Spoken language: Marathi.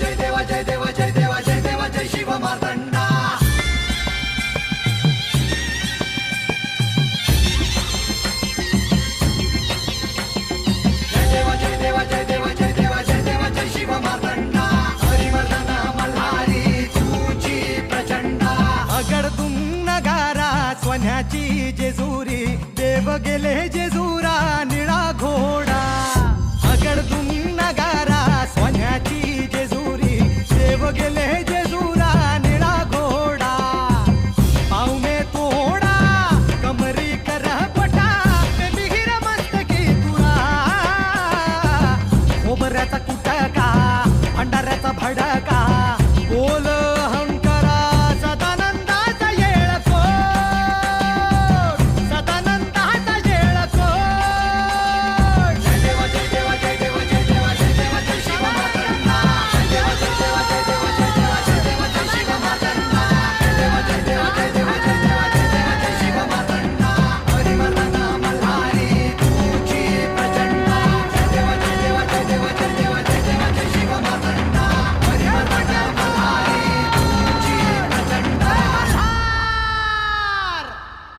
जय देवा जय देवा जय देवा जय देवा जय शिव मार्तंडा जय देवा जय देवा जय देवा जय देवा जय देवा जय शिव मार्तंडा हरिवर्धन मल्हारी तुझी प्रचंडा अगडतून नगारा सोन्याची जेजुरी देव गेले जेजुरा निळा घोड